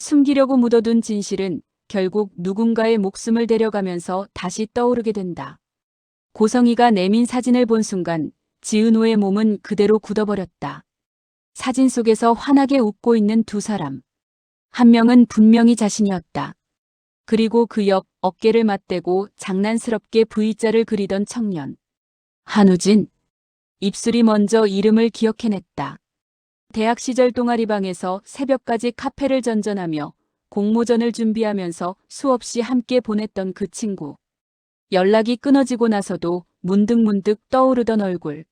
숨기려고 묻어둔 진실은 결국 누군가의 목숨을 데려가면서 다시 떠오르게 된다. 고성이가 내민 사진을 본 순간 지은호의 몸은 그대로 굳어버렸다. 사진 속에서 환하게 웃고 있는 두 사람. 한 명은 분명히 자신이었다. 그리고 그 옆 어깨를 맞대고 장난스럽게 V자를 그리던 청년. 한우진. 입술이 먼저 이름을 기억해냈다. 대학 시절 동아리방에서 새벽까지 카페를 전전하며 공모전을 준비하면서 수없이 함께 보냈던 그 친구. 연락이 끊어지고 나서도 문득문득 떠오르던 얼굴.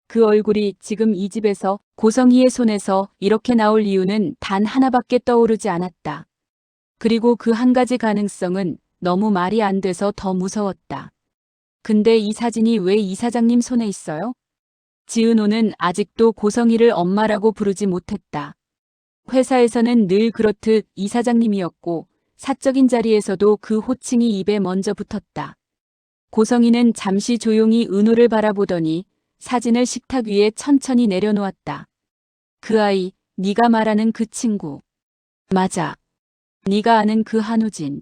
그 얼굴이 지금 이 집에서 고성희의 손에서 이렇게 나올 이유는 단 하나밖에 떠오르지 않았다. 그리고 그 한 가지 가능성은 너무 말이 안 돼서 더 무서웠다. 근데 이 사진이 왜 이사장님 손에 있어요? 지은호는 아직도 고성희를 엄마라고 부르지 못했다. 회사에서는 늘 그렇듯 이사장님이었고 사적인 자리에서도 그 호칭이 입에 먼저 붙었다. 고성희는 잠시 조용히 은호를 바라보더니 사진을 식탁 위에 천천히 내려놓았다. 그 아이, 네가 말하는 그 친구. 맞아. 네가 아는 그 한우진.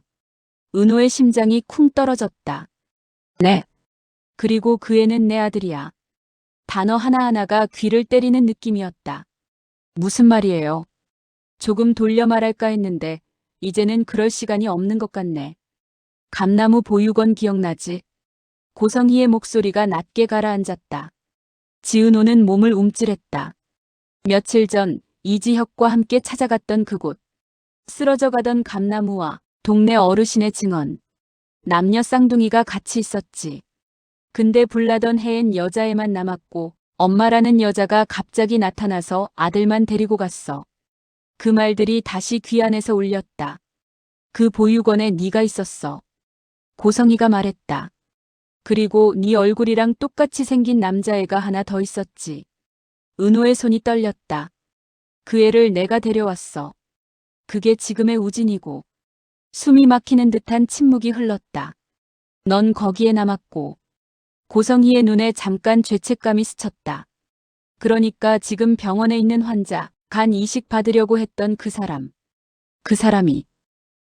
은호의 심장이 쿵 떨어졌다. 네. 그리고 그 애는 내 아들이야. 단어 하나하나가 귀를 때리는 느낌이었다. 무슨 말이에요? 조금 돌려 말할까 했는데 이제는 그럴 시간이 없는 것 같네. 감나무 보육원 기억나지? 고성희의 목소리가 낮게 가라앉았다. 지은호는 몸을 움찔했다. 며칠 전 이지혁과 함께 찾아갔던 그곳. 쓰러져 가던 감나무와 동네 어르신의 증언. 남녀 쌍둥이가 같이 있었지. 근데 불나던 해엔 여자애만 남았고 엄마라는 여자가 갑자기 나타나서 아들만 데리고 갔어. 그 말들이 다시 귀 안에서 울렸다. 그 보육원에 네가 있었어. 고성희가 말했다. 그리고 네 얼굴이랑 똑같이 생긴 남자애가 하나 더 있었지. 은호의 손이 떨렸다. 그 애를 내가 데려왔어. 그게 지금의 우진이고. 숨이 막히는 듯한 침묵이 흘렀다. 넌 거기에 남았고. 고성희의 눈에 잠깐 죄책감이 스쳤다. 그러니까 지금 병원에 있는 환자, 간 이식 받으려고 했던 그 사람. 그 사람이.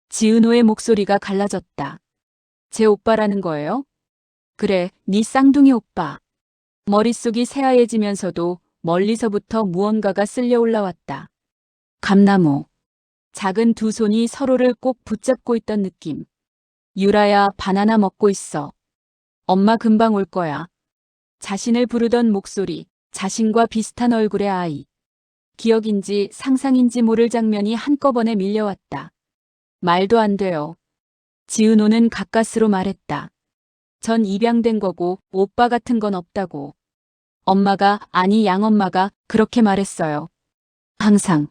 지은호의 목소리가 갈라졌다. 제 오빠라는 거예요? 그래, 네 쌍둥이 오빠. 머릿속이 새하얘지면서도 멀리서부터 무언가가 쓸려 올라왔다. 감나무. 작은 두 손이 서로를 꼭 붙잡고 있던 느낌. 유라야, 바나나 먹고 있어. 엄마 금방 올 거야. 자신을 부르던 목소리, 자신과 비슷한 얼굴의 아이. 기억인지 상상인지 모를 장면이 한꺼번에 밀려왔다. 말도 안 돼요. 지은호는 가까스로 말했다. 전 입양된 거고 오빠 같은 건 없다고. 엄마가, 아니 양엄마가 그렇게 말했어요. 항상.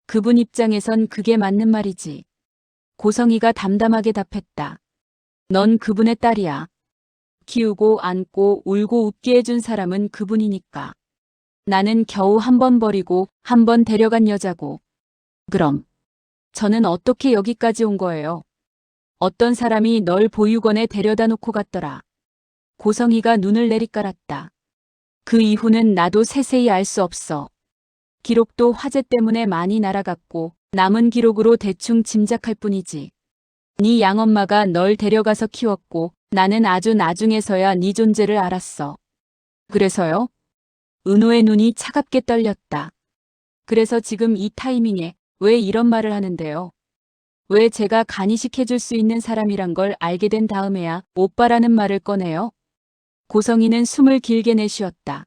그분 입장에선 그게 맞는 말이지. 고성희가 담담하게 답했다. 넌 그분의 딸이야. 키우고 안고 울고 웃게 해준 사람은 그분이니까. 나는 겨우 한 번 버리고 한 번 데려간 여자고. 그럼 저는 어떻게 여기까지 온 거예요? 어떤 사람이 널 보육원에 데려다 놓고 갔더라. 고성희가 눈을 내리깔았다. 그 이후는 나도 세세히 알 수 없어. 기록도 화재 때문에 많이 날아갔고 남은 기록으로 대충 짐작할 뿐이지. 네 양엄마가 널 데려가서 키웠고 나는 아주 나중에서야 네 존재를 알았어. 그래서요? 은호의 눈이 차갑게 떨렸다. 그래서 지금 이 타이밍에 왜 이런 말을 하는데요? 왜 제가 간이식해줄 수 있는 사람이란 걸 알게 된 다음에야 오빠라는 말을 꺼내요? 고성희는 숨을 길게 내쉬었다.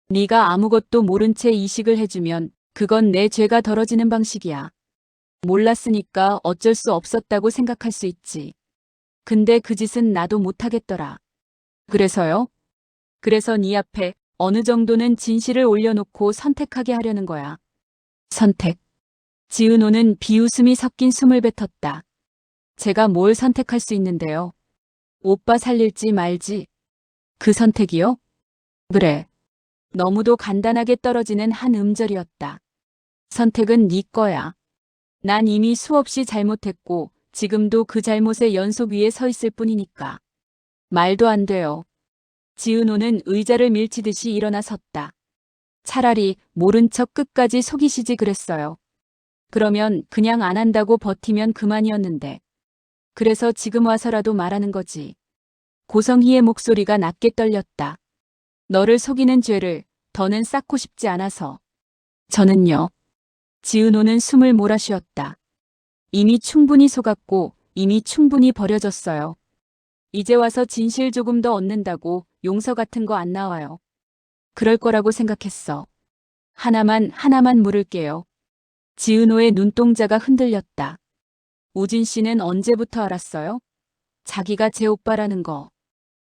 네가 아무것도 모른 채 이식을 해주면 그건 내 죄가 덜어지는 방식이야. 몰랐으니까 어쩔 수 없었다고 생각할 수 있지. 근데 그 짓은 나도 못하겠더라. 그래서요? 그래서 네 앞에 어느 정도는 진실을 올려놓고 선택하게 하려는 거야. 선택. 지은호는 비웃음이 섞인 숨을 뱉었다. 제가 뭘 선택할 수 있는데요? 오빠 살릴지 말지. 그 선택이요? 그래. 너무도 간단하게 떨어지는 한 음절이었다. 선택은 네 거야. 난 이미 수없이 잘못했고 지금도 그 잘못의 연속 위에 서 있을 뿐이니까. 말도 안 돼요. 지은호는 의자를 밀치듯이 일어나 섰다. 차라리 모른 척 끝까지 속이시지 그랬어요. 그러면 그냥 안 한다고 버티면 그만이었는데. 그래서 지금 와서라도 말하는 거지. 고성희의 목소리가 낮게 떨렸다. 너를 속이는 죄를 더는 쌓고 싶지 않아서. 저는요. 지은호는 숨을 몰아쉬었다. 이미 충분히 속았고 이미 충분히 버려졌어요. 이제 와서 진실 조금 더 얻는다고 용서 같은 거 안 나와요. 그럴 거라고 생각했어. 하나만 물을게요. 지은호의 눈동자가 흔들렸다. 우진 씨는 언제부터 알았어요? 자기가 제 오빠라는 거.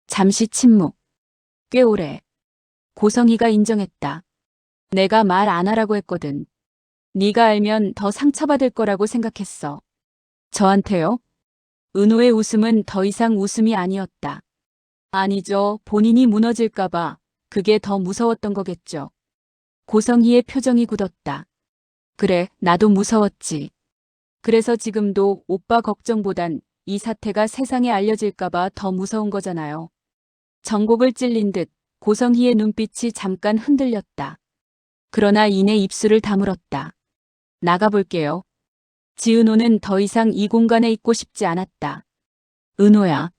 잠시 침묵. 꽤 오래. 고성희가 인정했다. 내가 말 안 하라고 했거든. 네가 알면 더 상처받을 거라고 생각했어. 저한테요? 은호의 웃음은 더 이상 웃음이 아니었다. 아니죠. 본인이 무너질까봐 그게 더 무서웠던 거겠죠. 고성희의 표정이 굳었다. 그래, 나도 무서웠지. 그래서 지금도 오빠 걱정보단 이 사태가 세상에 알려질까봐 더 무서운 거잖아요. 전곡을 찔린 듯 고성희의 눈빛이 잠깐 흔들렸다. 그러나 이내 입술을 다물었다. 나가볼게요. 지은호는 더 이상 이 공간에 있고 싶지 않았다. 은호야.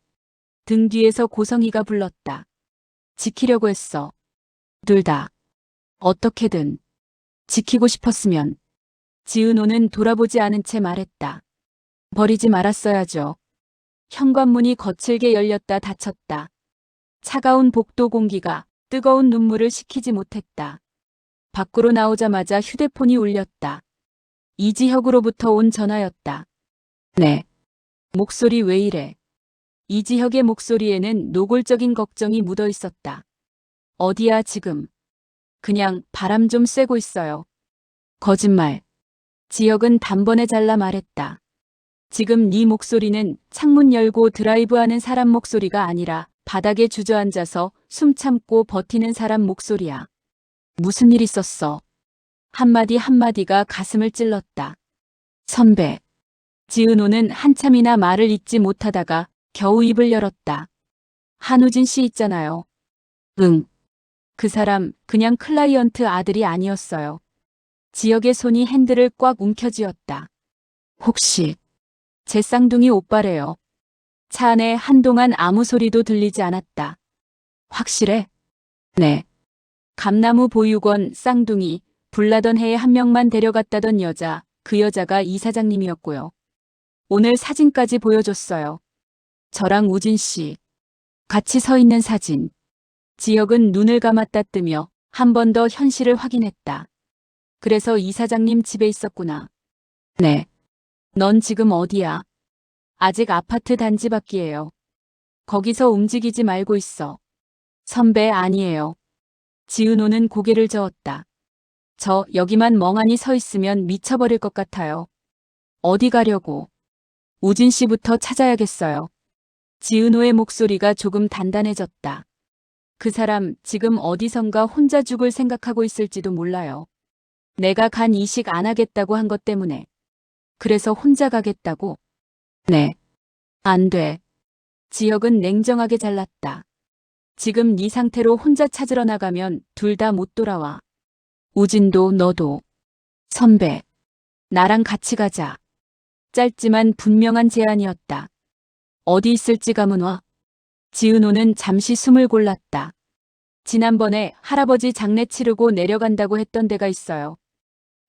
등 뒤에서 고성희가 불렀다. 지키려고 했어. 둘 다. 어떻게든. 지키고 싶었으면. 지은호는 돌아보지 않은 채 말했다. 버리지 말았어야죠. 현관문이 거칠게 열렸다 닫혔다. 차가운 복도 공기가 뜨거운 눈물을 식히지 못했다. 밖으로 나오자마자 휴대폰이 울렸다. 이지혁으로부터 온 전화였다. 네. 목소리 왜 이래? 이지혁의 목소리에는 노골적인 걱정이 묻어 있었다. 어디야 지금? 그냥 바람 좀 쐬고 있어요. 거짓말. 지혁은 단번에 잘라 말했다. 지금 네 목소리는 창문 열고 드라이브하는 사람 목소리가 아니라 바닥에 주저앉아서 숨 참고 버티는 사람 목소리야. 무슨 일 있었어? 한마디 한마디가 가슴을 찔렀다. 선배. 지은호는 한참이나 말을 잇지 못하다가 겨우 입을 열었다. 한우진 씨 있잖아요. 응. 그 사람 그냥 클라이언트 아들이 아니었어요. 지혁의 손이 핸들을 꽉 움켜쥐었다. 혹시 제 쌍둥이 오빠래요. 차 안에 한동안 아무 소리도 들리지 않았다. 확실해? 네. 감나무 보육원 쌍둥이 불나던 해에 한 명만 데려갔다던 여자, 그 여자가 이 사장님이었고요. 오늘 사진까지 보여줬어요. 저랑 우진 씨 같이 서 있는 사진. 지혁은 눈을 감았다 뜨며 한 번 더 현실을 확인했다. 그래서 이 사장님 집에 있었구나. 네. 넌 지금 어디야? 아직 아파트 단지 밖이에요. 거기서 움직이지 말고 있어. 선배 아니에요. 지은호는 고개를 저었다. 저 여기만 멍하니 서 있으면 미쳐버릴 것 같아요. 어디 가려고? 우진 씨부터 찾아야겠어요. 지은호의 목소리가 조금 단단해졌다. 그 사람 지금 어디선가 혼자 죽을 생각하고 있을지도 몰라요. 내가 간 이식 안 하겠다고 한 것 때문에. 그래서 혼자 가겠다고? 네. 안 돼. 지혁은 냉정하게 잘랐다. 지금 네 상태로 혼자 찾으러 나가면 둘 다 못 돌아와. 우진도 너도. 선배. 나랑 같이 가자. 짧지만 분명한 제안이었다. 어디 있을지 가문 와. 지은호는 잠시 숨을 골랐다. 지난번에 할아버지 장례 치르고 내려간다고 했던 데가 있어요.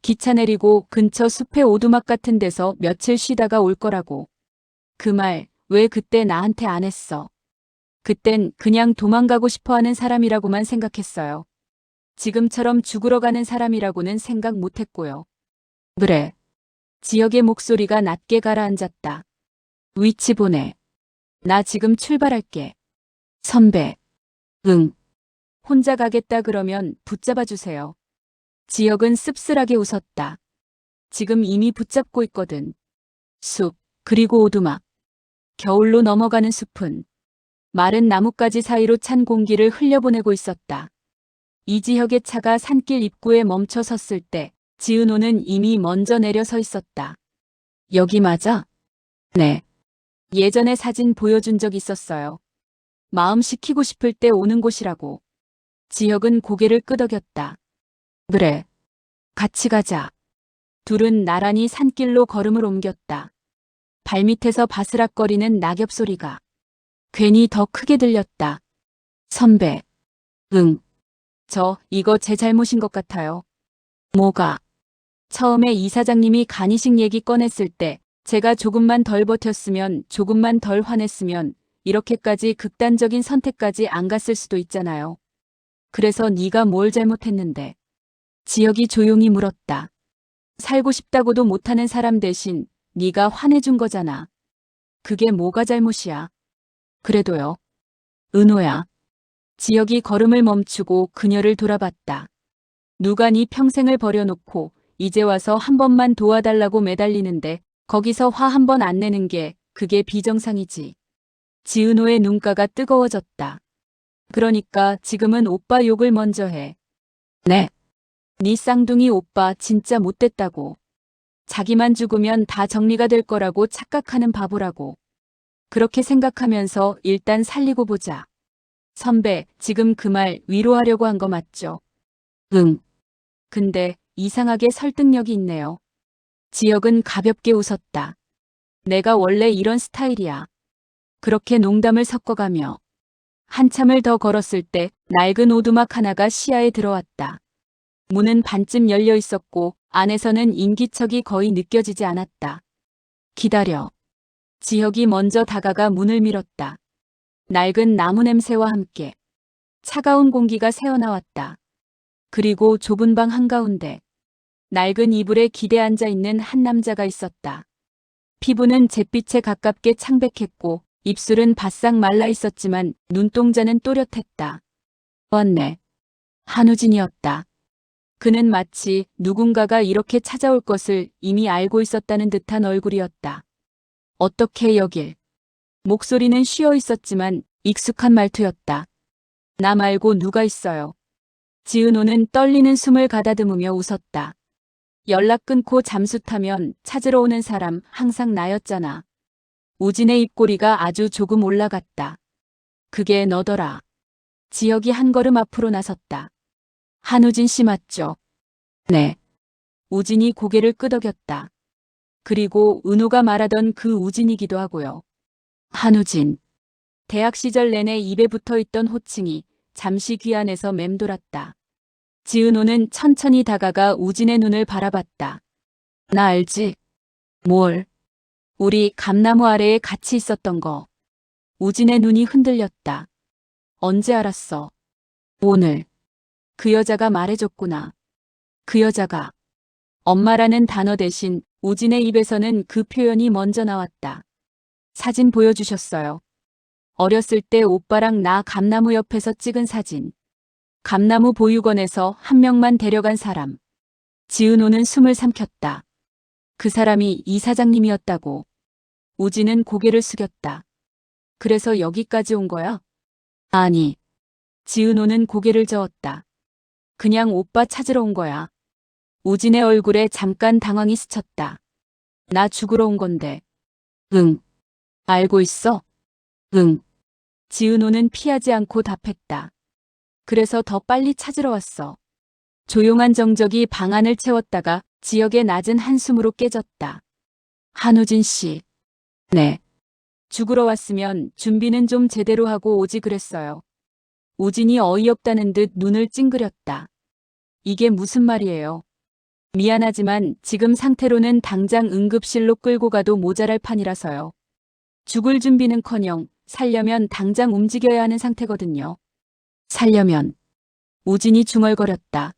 기차 내리고 근처 숲의 오두막 같은 데서 며칠 쉬다가 올 거라고. 그 말 왜 그때 나한테 안 했어? 그땐 그냥 도망가고 싶어하는 사람이라고만 생각했어요. 지금처럼 죽으러 가는 사람이라고는 생각 못했고요. 그래. 지혁의 목소리가 낮게 가라앉았다. 위치 보내. 나 지금 출발할게. 선배. 응. 혼자 가겠다 그러면 붙잡아 주세요. 지혁은 씁쓸하게 웃었다. 지금 이미 붙잡고 있거든. 숲, 그리고 오두막. 겨울로 넘어가는 숲은 마른 나뭇가지 사이로 찬 공기를 흘려보내고 있었다. 이지혁의 차가 산길 입구에 멈춰 섰을 때 지은호는 이미 먼저 내려 서 있었다. 여기 맞아? 네. 예전에 사진 보여준 적 있었어요. 마음 식히고 싶을 때 오는 곳이라고. 지혁은 고개를 끄덕였다. 그래. 같이 가자. 둘은 나란히 산길로 걸음을 옮겼다. 발밑에서 바스락거리는 낙엽 소리가 괜히 더 크게 들렸다. 선배. 응. 이거 제 잘못인 것 같아요. 뭐가? 처음에 이사장님이 간이식 얘기 꺼냈을 때 제가 조금만 덜 버텼으면, 조금만 덜 화냈으면 이렇게까지 극단적인 선택까지 안 갔을 수도 있잖아요. 그래서 네가 뭘 잘못했는데? 지혁이 조용히 물었다. 살고 싶다고도 못하는 사람 대신 네가 화내준 거잖아. 그게 뭐가 잘못이야? 그래도요. 은호야. 지혁이 걸음을 멈추고 그녀를 돌아봤다. 누가 네 평생을 버려놓고 이제 와서 한 번만 도와달라고 매달리는데 거기서 화 한 번 안 내는 게 그게 비정상이지. 지은호의 눈가가 뜨거워졌다. 그러니까 지금은 오빠 욕을 먼저 해. 네. 네 쌍둥이 오빠 진짜 못됐다고. 자기만 죽으면 다 정리가 될 거라고 착각하는 바보라고. 그렇게 생각하면서 일단 살리고 보자. 선배, 지금 그 말 위로하려고 한 거 맞죠? 응. 근데 이상하게 설득력이 있네요. 지혁은 가볍게 웃었다. 내가 원래 이런 스타일이야. 그렇게 농담을 섞어가며 한참을 더 걸었을 때 낡은 오두막 하나가 시야에 들어왔다. 문은 반쯤 열려 있었고 안에서는 인기척이 거의 느껴지지 않았다. 기다려. 지혁이 먼저 다가가 문을 밀었다. 낡은 나무 냄새와 함께 차가운 공기가 새어나왔다. 그리고 좁은 방 한가운데 낡은 이불에 기대 앉아 있는 한 남자가 있었다. 피부는 잿빛에 가깝게 창백했고 입술은 바싹 말라 있었지만 눈동자는 또렷했다. 왔네. 한우진이었다. 그는 마치 누군가가 이렇게 찾아올 것을 이미 알고 있었다는 듯한 얼굴이었다. 어떻게 여길? 목소리는 쉬어 있었지만 익숙한 말투였다. 나 말고 누가 있어요? 지은호는 떨리는 숨을 가다듬으며 웃었다. 연락 끊고 잠수 타면 찾으러 오는 사람 항상 나였잖아. 우진의 입꼬리가 아주 조금 올라갔다. 그게 너더라. 지혁이 한 걸음 앞으로 나섰다. 한우진 씨 맞죠? 네. 우진이 고개를 끄덕였다. 그리고 은호가 말하던 그 우진이기도 하고요. 한우진. 대학 시절 내내 입에 붙어 있던 호칭이 잠시 귀 안에서 맴돌았다. 지은호는 천천히 다가가 우진의 눈을 바라봤다. 나 알지? 뭘? 우리 감나무 아래에 같이 있었던 거. 우진의 눈이 흔들렸다. 언제 알았어? 오늘. 그 여자가 말해줬구나. 그 여자가. 엄마라는 단어 대신 우진의 입에서는 그 표현이 먼저 나왔다. 사진 보여주셨어요. 어렸을 때 오빠랑 나 감나무 옆에서 찍은 사진. 감나무 보육원에서 한 명만 데려간 사람. 지은호는 숨을 삼켰다. 그 사람이 이 사장님이었다고. 우진은 고개를 숙였다. 그래서 여기까지 온 거야? 아니. 지은호는 고개를 저었다. 그냥 오빠 찾으러 온 거야. 우진의 얼굴에 잠깐 당황이 스쳤다. 나 죽으러 온 건데. 응. 알고 있어? 응. 지은호는 피하지 않고 답했다. 그래서 더 빨리 찾으러 왔어. 조용한 정적이 방 안을 채웠다가 지역의 낮은 한숨으로 깨졌다. 한우진 씨. 네. 죽으러 왔으면 준비는 좀 제대로 하고 오지 그랬어요. 우진이 어이없다는 듯 눈을 찡그렸다. 이게 무슨 말이에요? 미안하지만 지금 상태로는 당장 응급실로 끌고 가도 모자랄 판이라서요. 죽을 준비는커녕 살려면 당장 움직여야 하는 상태거든요. 살려면. 우진이 중얼거렸다.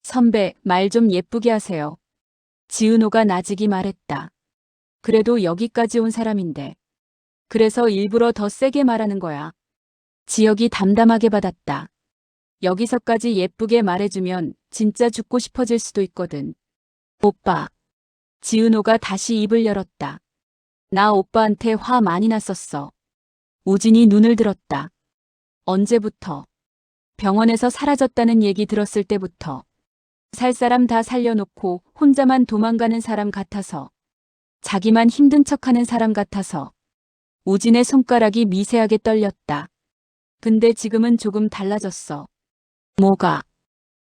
선배, 말 좀 예쁘게 하세요. 지은호가 나직이 말했다. 그래도 여기까지 온 사람인데. 그래서 일부러 더 세게 말하는 거야. 지혁이 담담하게 받았다. 여기서까지 예쁘게 말해주면 진짜 죽고 싶어질 수도 있거든. 오빠. 지은호가 다시 입을 열었다. 나 오빠한테 화 많이 났었어. 우진이 눈을 들었다. 언제부터? 병원에서 사라졌다는 얘기 들었을 때부터. 살 사람 다 살려놓고 혼자만 도망가는 사람 같아서. 자기만 힘든 척하는 사람 같아서. 우진의 손가락이 미세하게 떨렸다. 근데 지금은 조금 달라졌어. 뭐가?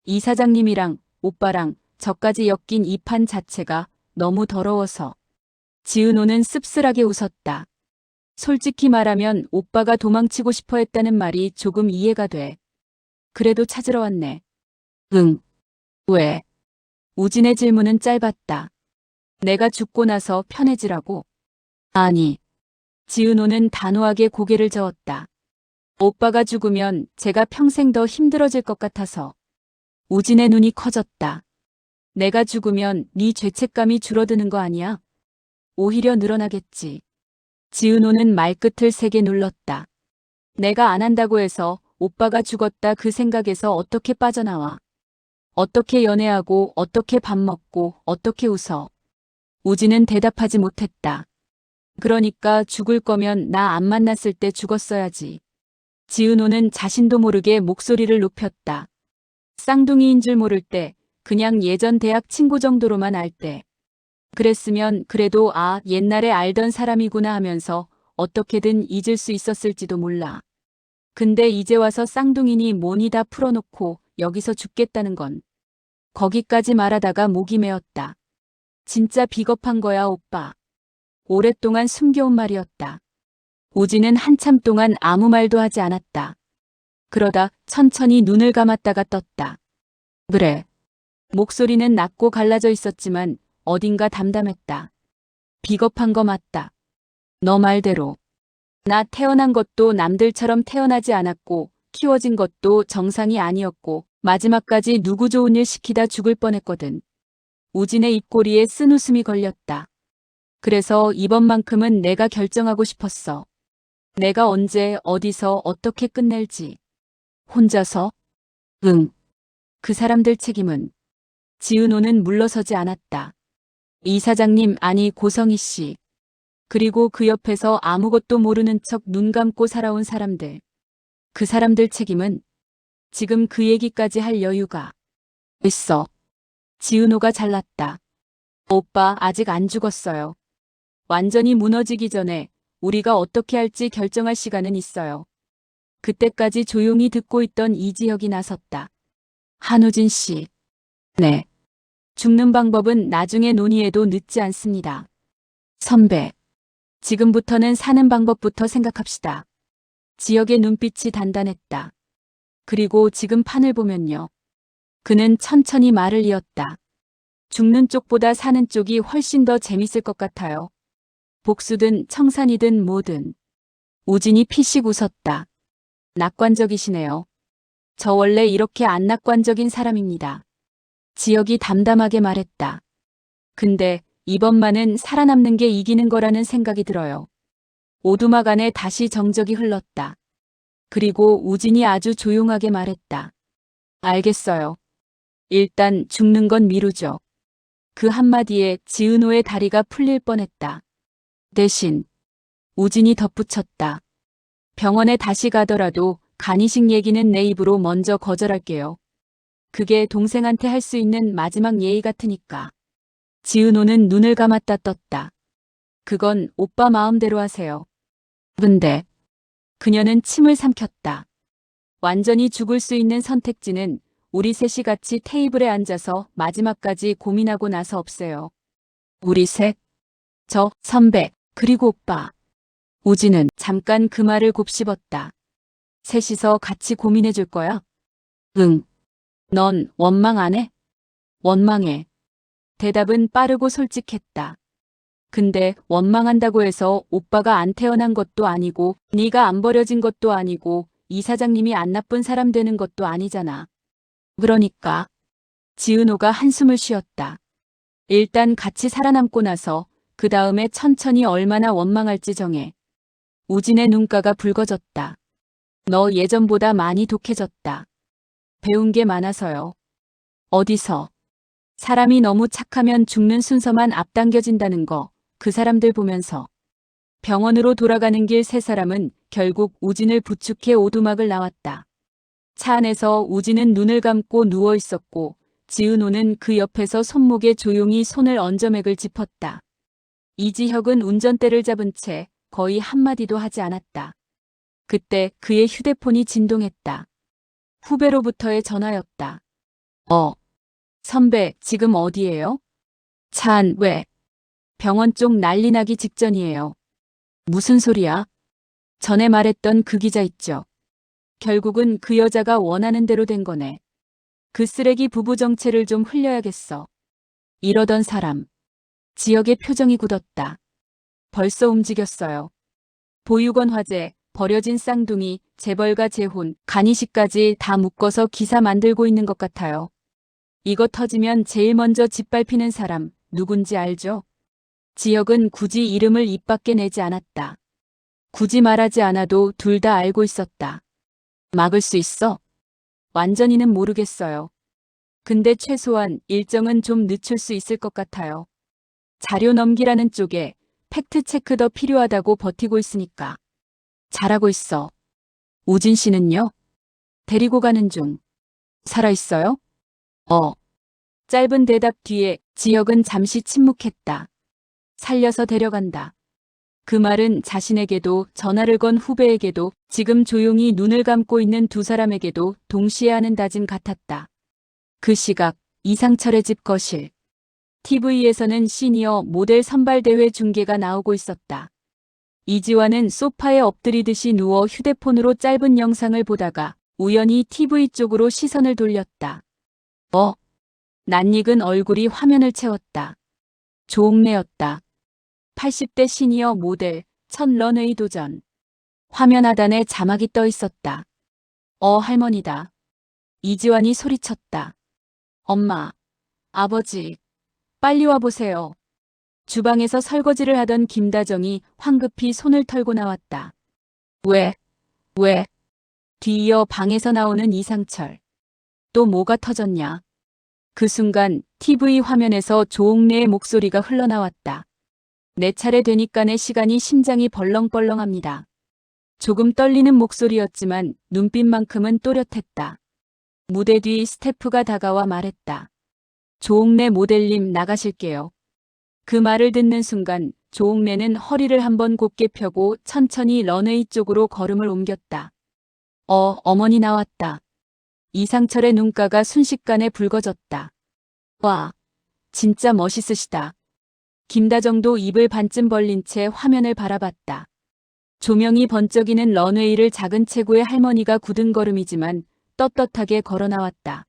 이 사장님이랑 오빠랑 저까지 엮인 이 판 자체가 너무 더러워서. 지은호는 씁쓸하게 웃었다. 솔직히 말하면 오빠가 도망치고 싶어 했다는 말이 조금 이해가 돼. 그래도 찾으러 왔네. 응. 왜? 우진의 질문은 짧았다. 내가 죽고 나서 편해지라고? 아니. 지은호는 단호하게 고개를 저었다. 오빠가 죽으면 제가 평생 더 힘들어질 것 같아서. 우진의 눈이 커졌다. 내가 죽으면 네 죄책감이 줄어드는 거 아니야? 오히려 늘어나겠지. 지은호는 말끝을 세게 눌렀다. 내가 안 한다고 해서 오빠가 죽었다 그 생각에서 어떻게 빠져나와. 어떻게 연애하고 어떻게 밥 먹고 어떻게 웃어. 우진은 대답하지 못했다. 그러니까 죽을 거면 나 안 만났을 때 죽었어야지. 지은호는 자신도 모르게 목소리를 높였다. 쌍둥이인 줄 모를 때, 그냥 예전 대학 친구 정도로만 알 때. 그랬으면 그래도 아, 옛날에 알던 사람이구나 하면서 어떻게든 잊을 수 있었을지도 몰라. 근데 이제 와서 쌍둥이니 뭐니 다 풀어놓고 여기서 죽겠다는 건. 거기까지 말하다가 목이 메었다. 진짜 비겁한 거야, 오빠. 오랫동안 숨겨온 말이었다. 우진은 한참 동안 아무 말도 하지 않았다. 그러다 천천히 눈을 감았다가 떴다. 그래. 목소리는 낮고 갈라져 있었지만 어딘가 담담했다. 비겁한 거 맞다. 너 말대로. 나 태어난 것도 남들처럼 태어나지 않았고 키워진 것도 정상이 아니었고 마지막까지 누구 좋은 일 시키다 죽을 뻔했거든. 우진의 입꼬리에 쓴웃음이 걸렸다. 그래서 이번만큼은 내가 결정하고 싶었어. 내가 언제 어디서 어떻게 끝낼지. 혼자서? 응. 그 사람들 책임은. 지은호는 물러서지 않았다. 이사장님 아니 고성희 씨. 그리고 그 옆에서 아무것도 모르는 척 눈 감고 살아온 사람들. 그 사람들 책임은 지금 그 얘기까지 할 여유가 있어. 지은호가 잘났다. 오빠 아직 안 죽었어요. 완전히 무너지기 전에 우리가 어떻게 할지 결정할 시간은 있어요. 그때까지 조용히 듣고 있던 이지혁이 나섰다. 한우진 씨. 네. 죽는 방법은 나중에 논의해도 늦지 않습니다. 선배. 지금부터는 사는 방법부터 생각합시다. 지혁의 눈빛이 단단했다. 그리고 지금 판을 보면요. 그는 천천히 말을 이었다. 죽는 쪽보다 사는 쪽이 훨씬 더 재밌을 것 같아요. 복수든 청산이든 뭐든. 우진이 피식 웃었다. 낙관적이시네요. 저 원래 이렇게 안 낙관적인 사람입니다. 지혁이 담담하게 말했다. 근데 이번만은 살아남는 게 이기는 거라는 생각이 들어요. 오두막 안에 다시 정적이 흘렀다. 그리고 우진이 아주 조용하게 말했다. 알겠어요. 일단 죽는 건 미루죠. 그 한마디에 지은호의 다리가 풀릴 뻔했다. 대신 우진이 덧붙였다. 병원에 다시 가더라도 간이식 얘기는 내 입으로 먼저 거절할게요. 그게 동생한테 할 수 있는 마지막 예의 같으니까. 지은호는 눈을 감았다 떴다. 그건 오빠 마음대로 하세요. 근데 그녀는 침을 삼켰다. 완전히 죽을 수 있는 선택지는 우리 셋이 같이 테이블에 앉아서 마지막까지 고민하고 나서 없애요. 우리 셋? 저, 선배, 그리고 오빠. 우진은 잠깐 그 말을 곱씹었다. 셋이서 같이 고민해 줄 거야? 응. 넌 원망 안 해? 원망해. 대답은 빠르고 솔직했다. 근데 원망한다고 해서 오빠가 안 태어난 것도 아니고 네가 안 버려진 것도 아니고 이 사장님이 안 나쁜 사람 되는 것도 아니잖아. 그러니까 지은호가 한숨을 쉬었다. 일단 같이 살아남고 나서 그 다음에 천천히 얼마나 원망할지 정해. 우진의 눈가가 붉어졌다. 너 예전보다 많이 독해졌다. 배운 게 많아서요. 어디서? 사람이 너무 착하면 죽는 순서만 앞당겨진다는 거, 그 사람들 보면서. 병원으로 돌아가는 길 세 사람은 결국 우진을 부축해 오두막을 나왔다. 차 안에서 우진은 눈을 감고 누워 있었고, 지은호는 그 옆에서 손목에 조용히 손을 얹어 맥을 짚었다. 이지혁은 운전대를 잡은 채 거의 한마디도 하지 않았다. 그때 그의 휴대폰이 진동했다. 후배로부터의 전화였다. 선배, 지금 어디예요? 차 안, 왜? 병원 쪽 난리 나기 직전이에요. 무슨 소리야? 전에 말했던 그 기자 있죠. 결국은 그 여자가 원하는 대로 된 거네. 그 쓰레기 부부 정체를 좀 흘려야겠어. 이러던 사람. 지역의 표정이 굳었다. 벌써 움직였어요. 보육원 화재, 버려진 쌍둥이, 재벌가 재혼, 간이식까지 다 묶어서 기사 만들고 있는 것 같아요. 이거 터지면 제일 먼저 짓밟히는 사람 누군지 알죠? 지역은 굳이 이름을 입 밖에 내지 않았다. 굳이 말하지 않아도 둘 다 알고 있었다. 막을 수 있어? 완전히는 모르겠어요. 근데 최소한 일정은 좀 늦출 수 있을 것 같아요. 자료 넘기라는 쪽에 팩트체크 더 필요하다고 버티고 있으니까. 잘하고 있어. 우진 씨는요? 데리고 가는 중. 살아있어요? 어. 짧은 대답 뒤에 지역은 잠시 침묵했다. 살려서 데려간다. 그 말은 자신에게도 전화를 건 후배에게도 지금 조용히 눈을 감고 있는 두 사람에게도 동시에 하는 다짐 같았다. 그 시각 이상철의 집 거실. TV에서는 시니어 모델 선발대회 중계가 나오고 있었다. 이지환은 소파에 엎드리듯이 누워 휴대폰으로 짧은 영상을 보다가 우연히 TV 쪽으로 시선을 돌렸다. 낯익은 얼굴이 화면을 채웠다. 조옥래였다. 80대 시니어 모델 첫 런웨이 도전. 화면 하단에 자막이 떠 있었다. 할머니다. 이지환이 소리쳤다. 엄마, 아버지, 빨리 와보세요. 주방에서 설거지를 하던 김다정이 황급히 손을 털고 나왔다. 왜? 뒤이어 방에서 나오는 이상철. 또 뭐가 터졌냐? 그 순간 TV 화면에서 조옥래의 목소리가 흘러나왔다. 내 차례 되니까내 시간이 심장이 벌렁벌렁합니다. 조금 떨리는 목소리였지만 눈빛만큼은 또렷했다. 무대 뒤 스태프가 다가와 말했다. 조옥래 모델님 나가실게요. 그 말을 듣는 순간 조옥래는 허리를 한번 곧게 펴고 천천히 런웨이 쪽으로 걸음을 옮겼다. 어머니 나왔다. 이상철의 눈가가 순식간에 붉어졌다. 와, 진짜 멋있으시다. 김다정도 입을 반쯤 벌린 채 화면을 바라봤다. 조명이 번쩍이는 런웨이를 작은 체구의 할머니가 굳은 걸음이지만 떳떳하게 걸어 나왔다.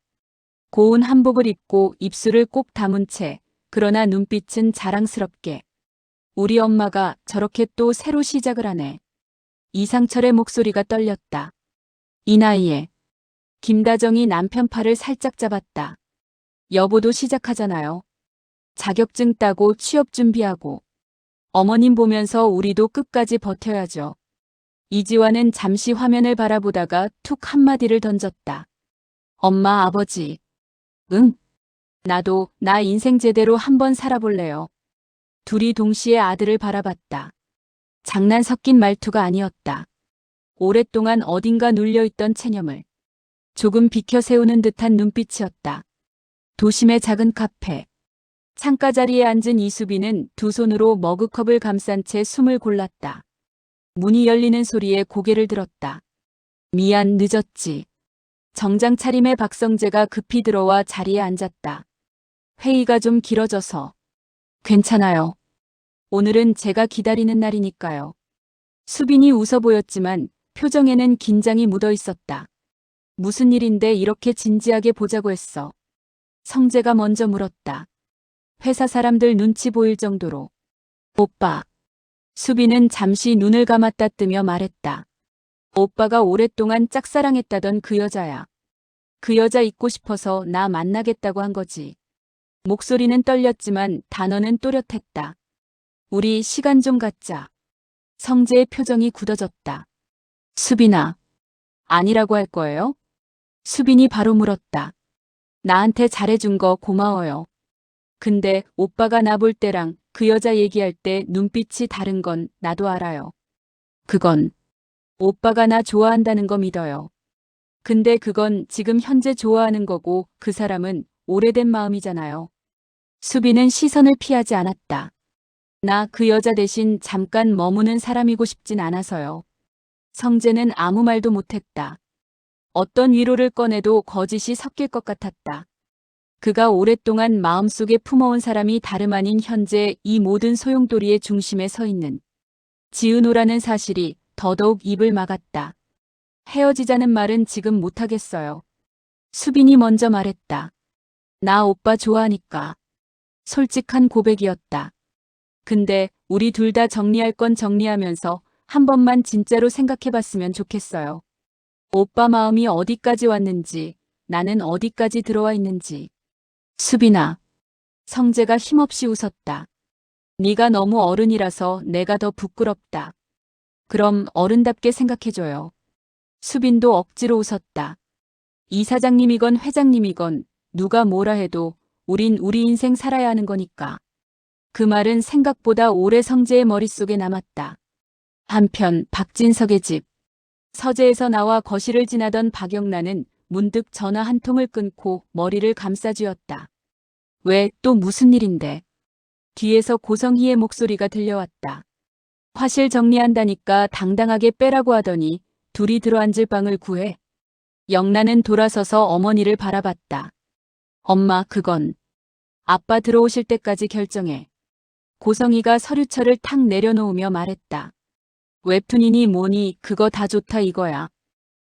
고운 한복을 입고 입술을 꼭 다문 채 그러나 눈빛은 자랑스럽게. 우리 엄마가 저렇게 또 새로 시작을 하네. 이상철의 목소리가 떨렸다. 이 나이에. 김다정이 남편 팔을 살짝 잡았다. 여보도 시작하잖아요. 자격증 따고 취업 준비하고. 어머님 보면서 우리도 끝까지 버텨야죠. 이지환은 잠시 화면을 바라보다가 툭 한마디를 던졌다. 엄마, 아버지. 응? 나도 나 인생 제대로 한번 살아볼래요. 둘이 동시에 아들을 바라봤다. 장난 섞인 말투가 아니었다. 오랫동안 어딘가 눌려있던 체념을 조금 비켜 세우는 듯한 눈빛이었다. 도심의 작은 카페. 창가 자리에 앉은 이수빈은 두 손으로 머그컵을 감싼 채 숨을 골랐다. 문이 열리는 소리에 고개를 들었다. 미안, 늦었지. 정장 차림의 박성재가 급히 들어와 자리에 앉았다. 회의가 좀 길어져서. 괜찮아요. 오늘은 제가 기다리는 날이니까요. 수빈이 웃어 보였지만 표정에는 긴장이 묻어 있었다. 무슨 일인데 이렇게 진지하게 보자고 했어. 성재가 먼저 물었다. 회사 사람들 눈치 보일 정도로. 오빠. 수빈은 잠시 눈을 감았다 뜨며 말했다. 오빠가 오랫동안 짝사랑했다던 그 여자야. 그 여자 잊고 싶어서 나 만나겠다고 한 거지. 목소리는 떨렸지만 단어는 또렷했다. 우리 시간 좀 갖자. 성재의 표정이 굳어졌다. 수빈아. 아니라고 할 거예요? 수빈이 바로 물었다. 나한테 잘해준 거 고마워요. 근데 오빠가 나 볼 때랑 그 여자 얘기할 때 눈빛이 다른 건 나도 알아요. 그건 오빠가 나 좋아한다는 거 믿어요. 근데 그건 지금 현재 좋아하는 거고 그 사람은 오래된 마음이잖아요. 수빈은 시선을 피하지 않았다. 나 그 여자 대신 잠깐 머무는 사람이고 싶진 않아서요. 성재는 아무 말도 못했다. 어떤 위로를 꺼내도 거짓이 섞일 것 같았다. 그가 오랫동안 마음속에 품어온 사람이 다름 아닌 현재 이 모든 소용돌이의 중심에 서 있는 지은호라는 사실이 더더욱 입을 막았다. 헤어지자는 말은 지금 못하겠어요. 수빈이 먼저 말했다. 나 오빠 좋아하니까. 솔직한 고백이었다. 근데 우리 둘 다 정리할 건 정리하면서 한 번만 진짜로 생각해봤으면 좋겠어요. 오빠 마음이 어디까지 왔는지, 나는 어디까지 들어와 있는지. 수빈아. 성재가 힘없이 웃었다. 네가 너무 어른이라서 내가 더 부끄럽다. 그럼 어른답게 생각해줘요. 수빈도 억지로 웃었다. 이사장님이건 회장님이건 누가 뭐라 해도 우린 우리 인생 살아야 하는 거니까. 그 말은 생각보다 오래 성재의 머릿속에 남았다. 한편 박진석의 집. 서재에서 나와 거실을 지나던 박영란은 문득 전화 한 통을 끊고 머리를 감싸쥐었다. 왜 또 무슨 일인데? 뒤에서 고성희의 목소리가 들려왔다. 화실 정리한다니까 당당하게 빼라고 하더니 둘이 들어앉을 방을 구해. 영란은 돌아서서 어머니를 바라봤다. 엄마, 그건 아빠 들어오실 때까지 결정해. 고성희가 서류철을 탁 내려놓으며 말했다. 웹툰이니 뭐니 그거 다 좋다 이거야.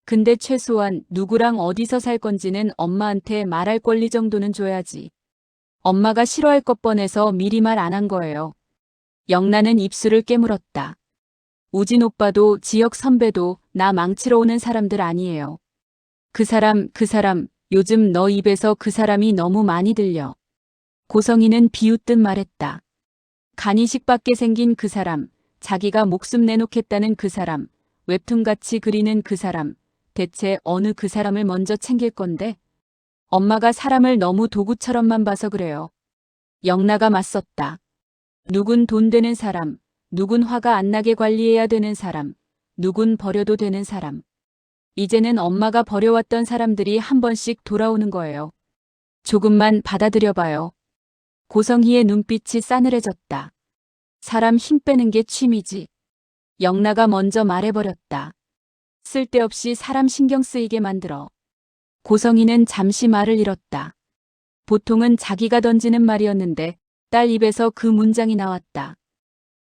근데 최소한 누구랑 어디서 살 건지는 엄마한테 말할 권리 정도는 줘야지. 엄마가 싫어할 것 뻔해서 미리 말 안 한 거예요. 영란은 입술을 깨물었다. 우진 오빠도 지역 선배도 나 망치러 오는 사람들 아니에요. 그 사람, 요즘 너 입에서 그 사람이 너무 많이 들려. 고성희는 비웃듯 말했다. 간이식밖에 생긴 그 사람, 자기가 목숨 내놓겠다는 그 사람, 웹툰같이 그리는 그 사람, 대체 어느 그 사람을 먼저 챙길 건데? 엄마가 사람을 너무 도구처럼만 봐서 그래요. 영나가 맞섰다. 누군 돈 되는 사람, 누군 화가 안 나게 관리해야 되는 사람, 누군 버려도 되는 사람. 이제는 엄마가 버려왔던 사람들이 한 번씩 돌아오는 거예요. 조금만 받아들여봐요. 고성희의 눈빛이 싸늘해졌다. 사람 힘 빼는 게 취미지. 영나가 먼저 말해버렸다. 쓸데없이 사람 신경 쓰이게 만들어. 고성희는 잠시 말을 잃었다. 보통은 자기가 던지는 말이었는데 딸 입에서 그 문장이 나왔다.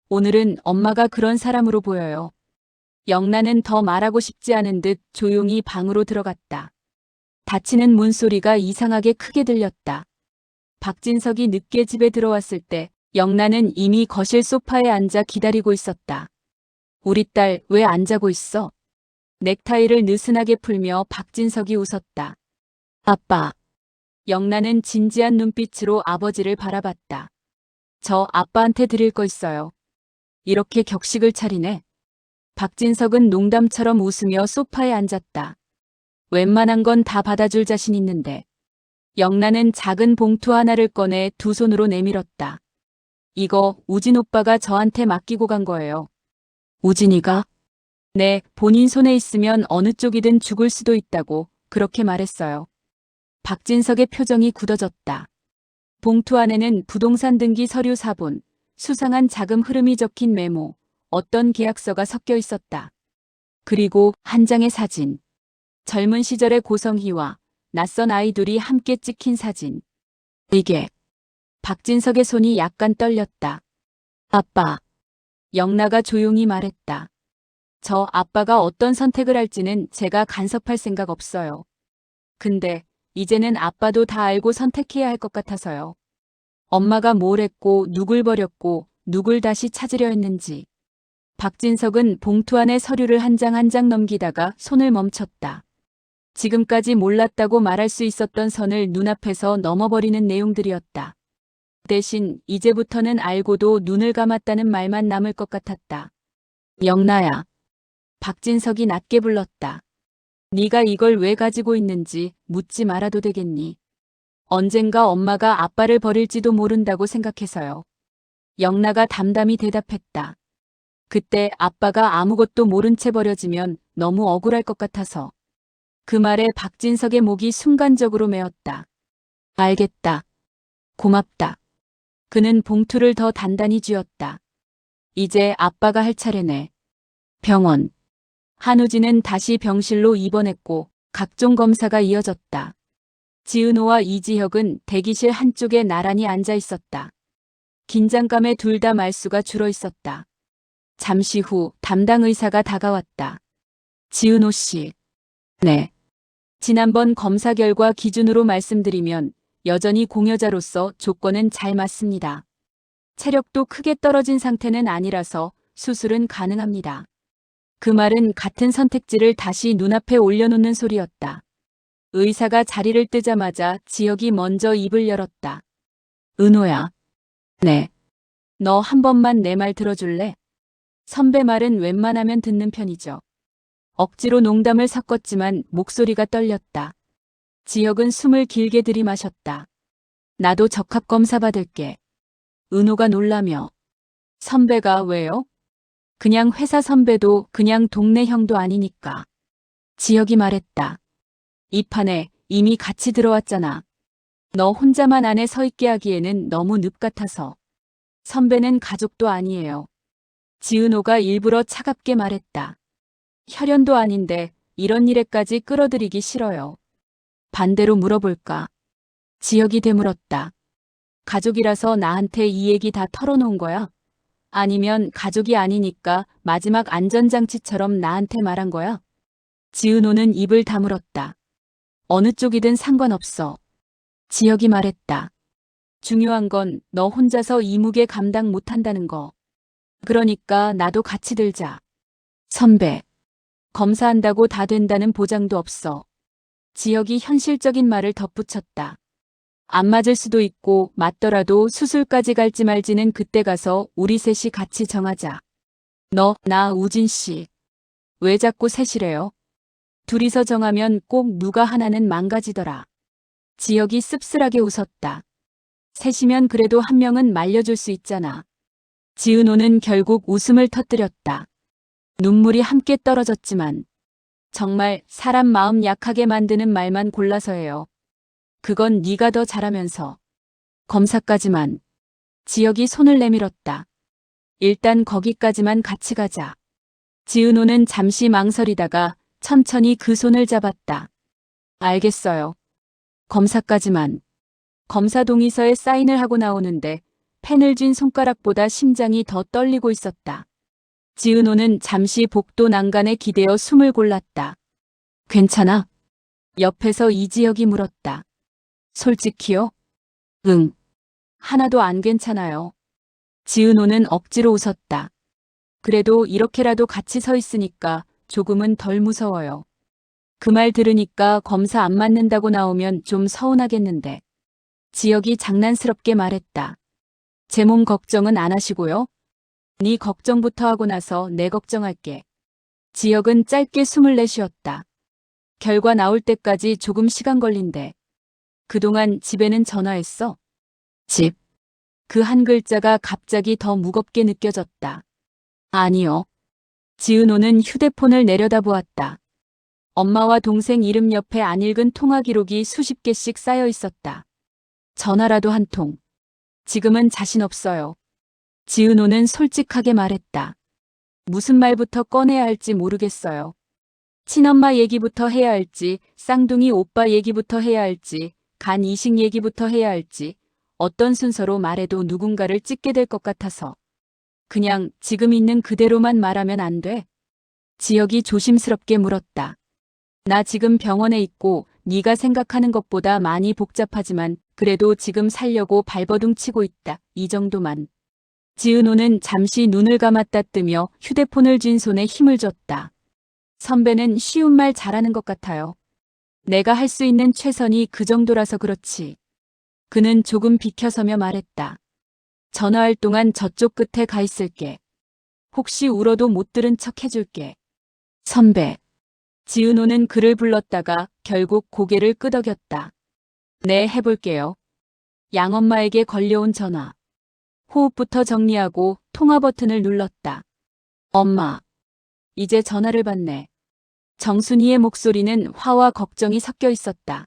오늘은 엄마가 그런 사람으로 보여요. 영나는 더 말하고 싶지 않은 듯 조용히 방으로 들어갔다. 닫히는 문소리가 이상하게 크게 들렸다. 박진석이 늦게 집에 들어왔을 때 영란은 이미 거실 소파에 앉아 기다리고 있었다. 우리 딸 왜 안 자고 있어? 넥타이를 느슨하게 풀며 박진석이 웃었다. 아빠. 영란은 진지한 눈빛으로 아버지를 바라봤다. 저 아빠한테 드릴 거 있어요. 이렇게 격식을 차리네. 박진석은 농담처럼 웃으며 소파에 앉았다. 웬만한 건 다 받아줄 자신 있는데. 영란은 작은 봉투 하나를 꺼내 두 손으로 내밀었다. 이거 우진 오빠가 저한테 맡기고 간 거예요. 우진이가? 네, 본인 손에 있으면 어느 쪽이든 죽을 수도 있다고 그렇게 말했어요. 박진석의 표정이 굳어졌다. 봉투 안에는 부동산 등기 서류 사본, 수상한 자금 흐름이 적힌 메모, 어떤 계약서가 섞여 있었다. 그리고 한 장의 사진. 젊은 시절의 고성희와 낯선 아이들이 함께 찍힌 사진. 이게. 박진석의 손이 약간 떨렸다. 아빠. 영나가 조용히 말했다. 저 아빠가 어떤 선택을 할지는 제가 간섭할 생각 없어요. 근데 이제는 아빠도 다 알고 선택해야 할 것 같아서요. 엄마가 뭘 했고 누굴 버렸고 누굴 다시 찾으려 했는지. 박진석은 봉투 안에 서류를 한 장 한 장 넘기다가 손을 멈췄다. 지금까지 몰랐다고 말할 수 있었던 선을 눈앞에서 넘어버리는 내용들이었다. 대신 이제부터는 알고도 눈을 감았다는 말만 남을 것 같았다. 영나야. 박진석이 낮게 불렀다. 네가 이걸 왜 가지고 있는지 묻지 말아도 되겠니? 언젠가 엄마가 아빠를 버릴지도 모른다고 생각해서요. 영나가 담담히 대답했다. 그때 아빠가 아무것도 모른 채 버려지면 너무 억울할 것 같아서. 그 말에 박진석의 목이 순간적으로 메었다. 알겠다. 고맙다. 그는 봉투를 더 단단히 쥐었다. 이제 아빠가 할 차례네. 병원. 한우진은 다시 병실로 입원했고 각종 검사가 이어졌다. 지은호와 이지혁은 대기실 한쪽에 나란히 앉아 있었다. 긴장감에 둘 다 말수가 줄어 있었다. 잠시 후 담당 의사가 다가왔다. 지은호 씨. 네. 지난번 검사 결과 기준으로 말씀드리면 여전히 공여자로서 조건은 잘 맞습니다. 체력도 크게 떨어진 상태는 아니라서 수술은 가능합니다. 그 말은 같은 선택지를 다시 눈앞에 올려놓는 소리였다. 의사가 자리를 뜨자마자 지혁이 먼저 입을 열었다. 은호야. 네. 너 한 번만 내 말 들어줄래? 선배 말은 웬만하면 듣는 편이죠. 억지로 농담을 섞었지만 목소리가 떨렸다. 지혁은 숨을 길게 들이마셨다. 나도 적합검사 받을게. 은호가 놀라며. 선배가 왜요? 그냥 회사 선배도 그냥 동네 형도 아니니까. 지혁이 말했다. 이 판에 이미 같이 들어왔잖아. 너 혼자만 안에 서 있게 하기에는 너무 늪 같아서. 선배는 가족도 아니에요. 지은호가 일부러 차갑게 말했다. 혈연도 아닌데 이런 일에까지 끌어들이기 싫어요. 반대로 물어볼까? 지혁이 되물었다. 가족이라서 나한테 이 얘기 다 털어놓은 거야? 아니면 가족이 아니니까 마지막 안전장치처럼 나한테 말한 거야? 지은호는 입을 다물었다. 어느 쪽이든 상관없어. 지혁이 말했다. 중요한 건 너 혼자서 이 무게 감당 못한다는 거. 그러니까 나도 같이 들자. 선배. 검사한다고 다 된다는 보장도 없어. 지혁이 현실적인 말을 덧붙였다. 안 맞을 수도 있고 맞더라도 수술까지 갈지 말지는 그때 가서 우리 셋이 같이 정하자. 너, 나, 우진 씨. 왜 자꾸 셋이래요? 둘이서 정하면 꼭 누가 하나는 망가지더라. 지혁이 씁쓸하게 웃었다. 셋이면 그래도 한 명은 말려줄 수 있잖아. 지은호는 결국 웃음을 터뜨렸다. 눈물이 함께 떨어졌지만 정말 사람 마음 약하게 만드는 말만 골라서예요. 그건 네가 더 잘하면서. 검사까지만. 지혁이 손을 내밀었다. 일단 거기까지만 같이 가자. 지은호는 잠시 망설이다가 천천히 그 손을 잡았다. 알겠어요. 검사까지만. 검사 동의서에 사인을 하고 나오는데 펜을 쥔 손가락보다 심장이 더 떨리고 있었다. 지은호는 잠시 복도 난간에 기대어 숨을 골랐다. 괜찮아? 옆에서 이지혁이 물었다. 솔직히요? 응. 하나도 안 괜찮아요. 지은호는 억지로 웃었다. 그래도 이렇게라도 같이 서 있으니까 조금은 덜 무서워요. 그 말 들으니까 검사 안 맞는다고 나오면 좀 서운하겠는데. 지혁이 장난스럽게 말했다. 제 몸 걱정은 안 하시고요. 네 걱정부터 하고 나서 내 걱정할게. 지혁은 짧게 숨을 내쉬었다. 결과 나올 때까지 조금 시간 걸린대. 그동안 집에는 전화했어? 집. 그 한 글자가 갑자기 더 무겁게 느껴졌다. 아니요. 지은호는 휴대폰을 내려다보았다. 엄마와 동생 이름 옆에 안 읽은 통화 기록이 수십 개씩 쌓여 있었다. 전화라도 한 통. 지금은 자신 없어요. 지은호는 솔직하게 말했다. 무슨 말부터 꺼내야 할지 모르겠어요. 친엄마 얘기부터 해야 할지, 쌍둥이 오빠 얘기부터 해야 할지, 간 이식 얘기부터 해야 할지, 어떤 순서로 말해도 누군가를 찍게 될 것 같아서. 그냥 지금 있는 그대로만 말하면 안 돼? 지혁이 조심스럽게 물었다. 나 지금 병원에 있고 네가 생각하는 것보다 많이 복잡하지만 그래도 지금 살려고 발버둥 치고 있다. 이 정도만. 지은호는 잠시 눈을 감았다 뜨며 휴대폰을 쥔 손에 힘을 줬다. 선배는 쉬운 말 잘하는 것 같아요. 내가 할 수 있는 최선이 그 정도라서 그렇지. 그는 조금 비켜서며 말했다. 전화할 동안 저쪽 끝에 가 있을게. 혹시 울어도 못 들은 척 해줄게. 선배. 지은호는 그를 불렀다가 결국 고개를 끄덕였다. 네, 해볼게요. 양엄마에게 걸려온 전화. 호흡부터 정리하고 통화 버튼을 눌렀다. 엄마. 이제 전화를 받네. 정순이의 목소리는 화와 걱정이 섞여 있었다.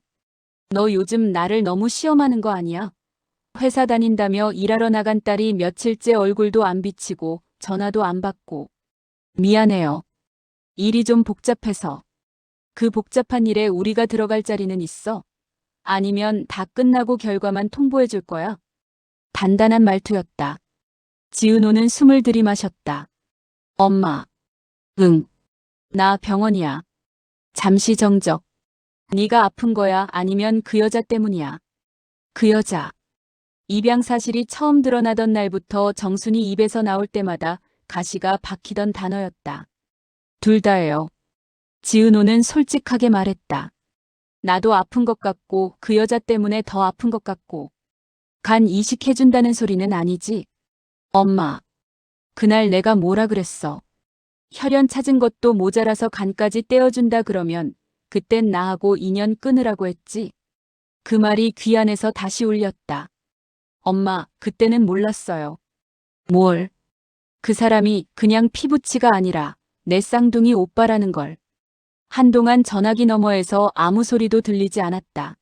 너 요즘 나를 너무 시험하는 거 아니야? 회사 다닌다며 일하러 나간 딸이 며칠째 얼굴도 안 비치고 전화도 안 받고. 미안해요. 일이 좀 복잡해서. 그 복잡한 일에 우리가 들어갈 자리는 있어? 아니면 다 끝나고 결과만 통보해 줄 거야? 단단한 말투였다. 지은호는 숨을 들이마셨다. 엄마. 응. 나 병원이야. 잠시 정적. 네가 아픈 거야? 아니면 그 여자 때문이야? 그 여자. 입양 사실이 처음 드러나던 날부터 정순이 입에서 나올 때마다 가시가 박히던 단어였다. 둘 다예요. 지은호는 솔직하게 말했다. 나도 아픈 것 같고 그 여자 때문에 더 아픈 것 같고. 간 이식해준다는 소리는 아니지? 엄마. 그날 내가 뭐라 그랬어? 혈연 찾은 것도 모자라서 간까지 떼어준다 그러면 그땐 나하고 인연 끊으라고 했지. 그 말이 귀 안에서 다시 울렸다. 엄마, 그때는 몰랐어요. 뭘? 그 사람이 그냥 피부치가 아니라 내 쌍둥이 오빠라는 걸. 한동안 전화기 너머에서 아무 소리도 들리지 않았다.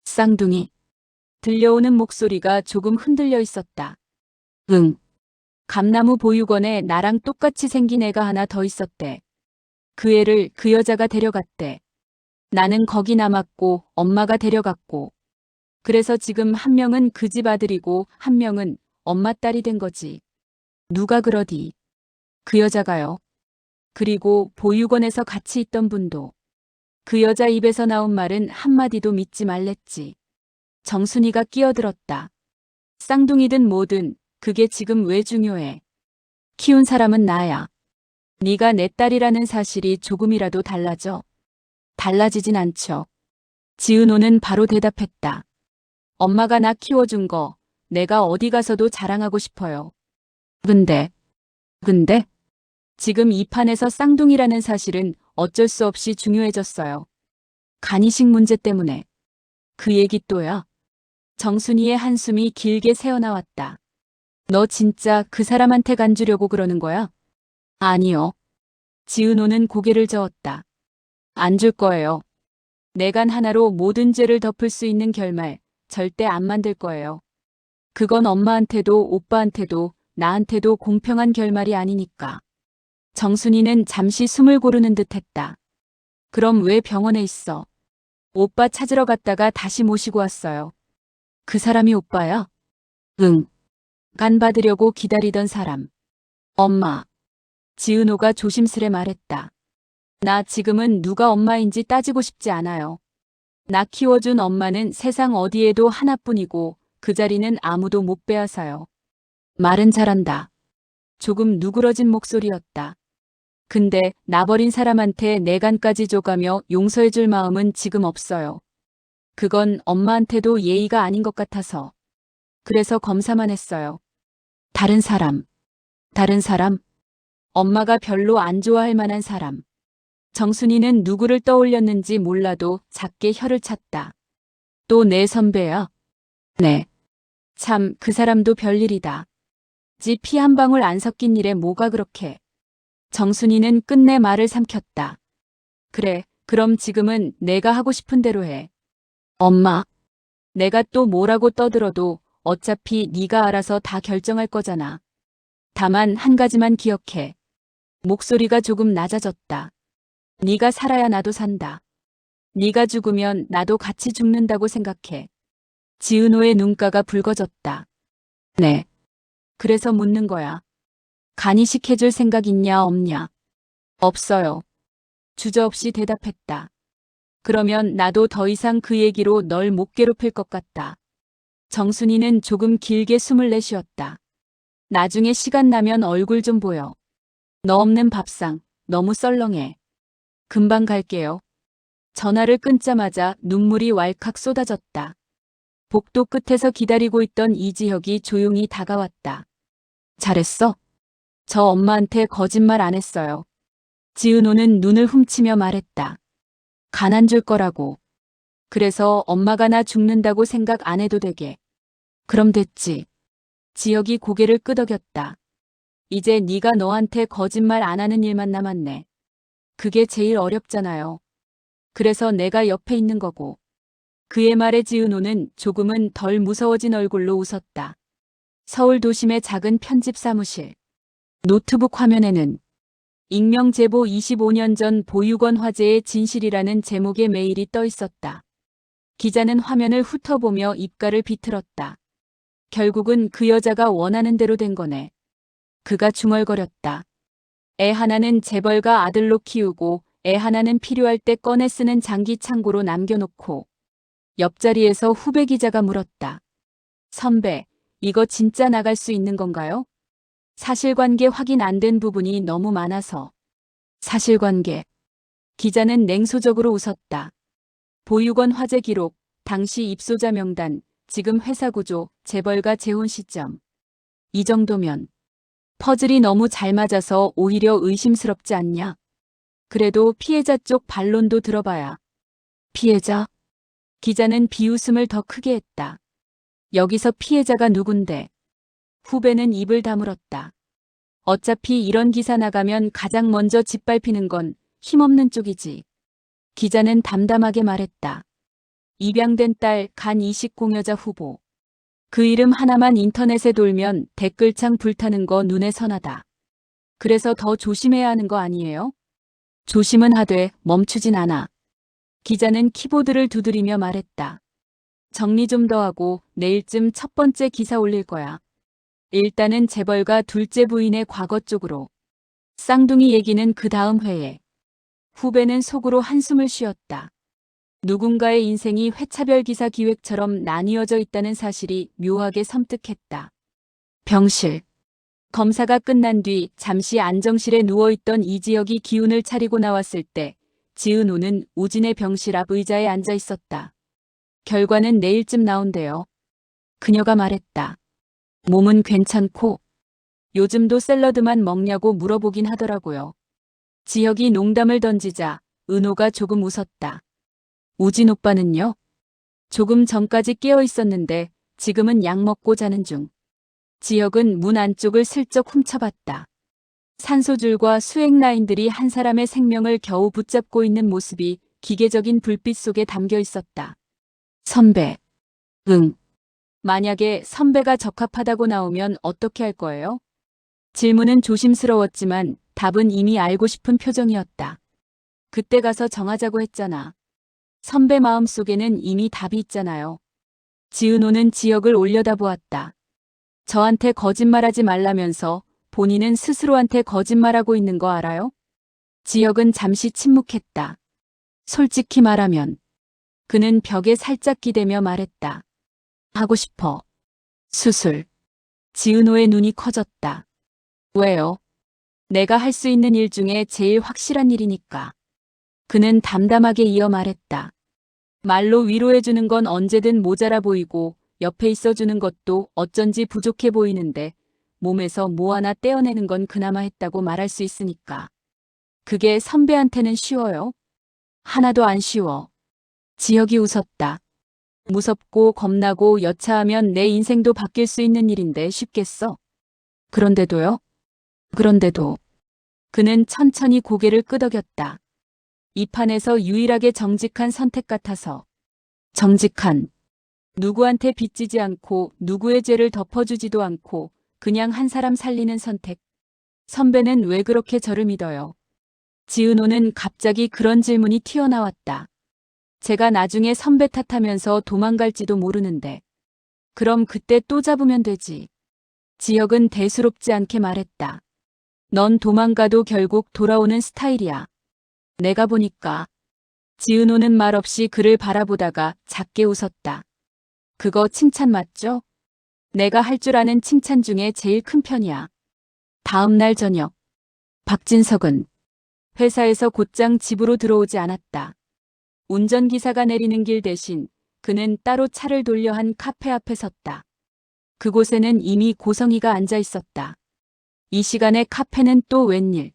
쌍둥이. 들려오는 목소리가 조금 흔들려 있었다. 응. 감나무 보육원에 나랑 똑같이 생긴 애가 하나 더 있었대. 그 애를 그 여자가 데려갔대. 나는 거기 남았고 엄마가 데려갔고. 그래서 지금 한 명은 그 집 아들이고 한 명은 엄마 딸이 된 거지. 누가 그러디? 그 여자가요. 그리고 보육원에서 같이 있던 분도. 그 여자 입에서 나온 말은 한마디도 믿지 말랬지. 정순이가 끼어들었다. 쌍둥이든 뭐든 그게 지금 왜 중요해. 키운 사람은 나야. 네가 내 딸이라는 사실이 조금이라도 달라져. 달라지진 않죠. 지은호는 바로 대답했다. 엄마가 나 키워준 거 내가 어디 가서도 자랑하고 싶어요. 근데 지금 이 판에서 쌍둥이라는 사실은 어쩔 수 없이 중요해졌어요. 간이식 문제 때문에. 그 얘기 또야. 정순이의 한숨이 길게 새어나왔다. 너 진짜 그 사람한테 간 주려고 그러는 거야? 아니요. 지은호는 고개를 저었다. 안 줄 거예요. 내 간 하나로 모든 죄를 덮을 수 있는 결말 절대 안 만들 거예요. 그건 엄마한테도 오빠한테도 나한테도 공평한 결말이 아니니까. 정순이는 잠시 숨을 고르는 듯 했다. 그럼 왜 병원에 있어? 오빠 찾으러 갔다가 다시 모시고 왔어요. 그 사람이 오빠야? 응. 간 받으려고 기다리던 사람. 엄마. 지은호가 조심스레 말했다. 나 지금은 누가 엄마인지 따지고 싶지 않아요. 나 키워준 엄마는 세상 어디에도 하나뿐이고 그 자리는 아무도 못 빼앗아요. 말은 잘한다. 조금 누그러진 목소리였다. 근데 나 버린 사람한테 내 간까지 줘가며 용서해줄 마음은 지금 없어요. 그건 엄마한테도 예의가 아닌 것 같아서. 그래서 검사만 했어요. 다른 사람. 다른 사람? 엄마가 별로 안 좋아할 만한 사람. 정순이는 누구를 떠올렸는지 몰라도 작게 혀를 찼다. 또 내 선배야? 네. 참, 그 사람도 별일이다. 지 피 한 방울 안 섞인 일에 뭐가 그렇게. 정순이는 끝내 말을 삼켰다. 그래, 그럼 지금은 내가 하고 싶은 대로 해. 엄마, 내가 또 뭐라고 떠들어도 어차피 네가 알아서 다 결정할 거잖아. 다만 한 가지만 기억해. 목소리가 조금 낮아졌다. 네가 살아야 나도 산다. 네가 죽으면 나도 같이 죽는다고 생각해. 지은호의 눈가가 붉어졌다. 네. 그래서 묻는 거야. 간이식 해줄 생각 있냐 없냐? 없어요. 주저없이 대답했다. 그러면 나도 더 이상 그 얘기로 널 못 괴롭힐 것 같다. 정순이는 조금 길게 숨을 내쉬었다. 나중에 시간 나면 얼굴 좀 보여. 너 없는 밥상 너무 썰렁해. 금방 갈게요. 전화를 끊자마자 눈물이 왈칵 쏟아졌다. 복도 끝에서 기다리고 있던 이지혁이 조용히 다가왔다. 잘했어? 저 엄마한테 거짓말 안 했어요. 지은호는 눈을 훔치며 말했다. 간 안 줄 거라고. 그래서 엄마가 나 죽는다고 생각 안 해도 되게. 그럼 됐지. 지혁이 고개를 끄덕였다. 이제 네가 너한테 거짓말 안 하는 일만 남았네. 그게 제일 어렵잖아요. 그래서 내가 옆에 있는 거고. 그의 말에 지은호는 조금은 덜 무서워진 얼굴로 웃었다. 서울 도심의 작은 편집 사무실. 노트북 화면에는 익명 제보 25년 전 보육원 화재의 진실이라는 제목의 메일이 떠 있었다. 기자는 화면을 훑어보며 입가를 비틀었다. 결국은 그 여자가 원하는 대로 된 거네. 그가 중얼거렸다. 애 하나는 재벌가 아들로 키우고 애 하나는 필요할 때 꺼내 쓰는 장기 창고로 남겨놓고. 옆자리에서 후배 기자가 물었다. 선배, 이거 진짜 나갈 수 있는 건가요? 사실관계 확인 안 된 부분이 너무 많아서. 사실관계. 기자는 냉소적으로 웃었다. 보육원 화재 기록, 당시 입소자 명단, 지금 회사 구조, 재벌가 재혼 시점. 이 정도면 퍼즐이 너무 잘 맞아서 오히려 의심스럽지 않냐? 그래도 피해자 쪽 반론도 들어봐야. 피해자? 기자는 비웃음을 더 크게 했다. 여기서 피해자가 누군데? 후배는 입을 다물었다. 어차피 이런 기사 나가면 가장 먼저 짓밟히는 건 힘없는 쪽이지. 기자는 담담하게 말했다. 입양된 딸 간 이식 공여자 후보. 그 이름 하나만 인터넷에 돌면 댓글창 불타는 거 눈에 선하다. 그래서 더 조심해야 하는 거 아니에요? 조심은 하되 멈추진 않아. 기자는 키보드를 두드리며 말했다. 정리 좀 더 하고 내일쯤 첫 번째 기사 올릴 거야. 일단은 재벌가 둘째 부인의 과거 쪽으로. 쌍둥이 얘기는 그 다음 회에. 후배는 속으로 한숨을 쉬었다. 누군가의 인생이 회차별 기사 기획처럼 나뉘어져 있다는 사실이 묘하게 섬뜩했다. 병실. 검사가 끝난 뒤 잠시 안정실에 누워있던 이지혁이 기운을 차리고 나왔을 때 지은호는 우진의 병실 앞 의자에 앉아 있었다. 결과는 내일쯤 나온대요. 그녀가 말했다. 몸은 괜찮고 요즘도 샐러드만 먹냐고 물어보긴 하더라고요. 지혁이 농담을 던지자 은호가 조금 웃었다. 우진 오빠는요? 조금 전까지 깨어 있었는데 지금은 약 먹고 자는 중. 지혁은 문 안쪽을 슬쩍 훔쳐봤다. 산소줄과 수액 라인들이 한 사람의 생명을 겨우 붙잡고 있는 모습이 기계적인 불빛 속에 담겨 있었다. 선배. 응. 만약에 선배가 적합하다고 나오면 어떻게 할 거예요? 질문은 조심스러웠지만 답은 이미 알고 싶은 표정이었다. 그때 가서 정하자고 했잖아. 선배 마음속에는 이미 답이 있잖아요. 지은호는 지혁을 올려다보았다. 저한테 거짓말하지 말라면서 본인은 스스로한테 거짓말하고 있는 거 알아요? 지혁은 잠시 침묵했다. 솔직히 말하면. 그는 벽에 살짝 기대며 말했다. 하고 싶어. 수술. 지은호의 눈이 커졌다. 왜요? 내가 할 수 있는 일 중에 제일 확실한 일이니까. 그는 담담하게 이어 말했다. 말로 위로해주는 건 언제든 모자라 보이고 옆에 있어주는 것도 어쩐지 부족해 보이는데 몸에서 뭐 하나 떼어내는 건 그나마 했다고 말할 수 있으니까. 그게 선배한테는 쉬워요? 하나도 안 쉬워. 지혁이 웃었다. 무섭고 겁나고 여차하면 내 인생도 바뀔 수 있는 일인데 쉽겠어? 그런데도요? 그런데도. 그는 천천히 고개를 끄덕였다. 이 판에서 유일하게 정직한 선택 같아서. 정직한. 누구한테 빚지지 않고 누구의 죄를 덮어주지도 않고 그냥 한 사람 살리는 선택. 선배는 왜 그렇게 저를 믿어요? 지은호는 갑자기 그런 질문이 튀어나왔다. 제가 나중에 선배 탓하면서 도망갈지도 모르는데. 그럼 그때 또 잡으면 되지. 지혁은 대수롭지 않게 말했다. 넌 도망가도 결국 돌아오는 스타일이야. 내가 보니까. 지은호는 말없이 그를 바라보다가 작게 웃었다. 그거 칭찬 맞죠? 내가 할 줄 아는 칭찬 중에 제일 큰 편이야. 다음 날 저녁. 박진석은 회사에서 곧장 집으로 들어오지 않았다. 운전기사가 내리는 길 대신 그는 따로 차를 돌려 한 카페 앞에 섰다. 그곳에는 이미 고성희가 앉아 있었다. 이 시간에 카페는 또 웬일?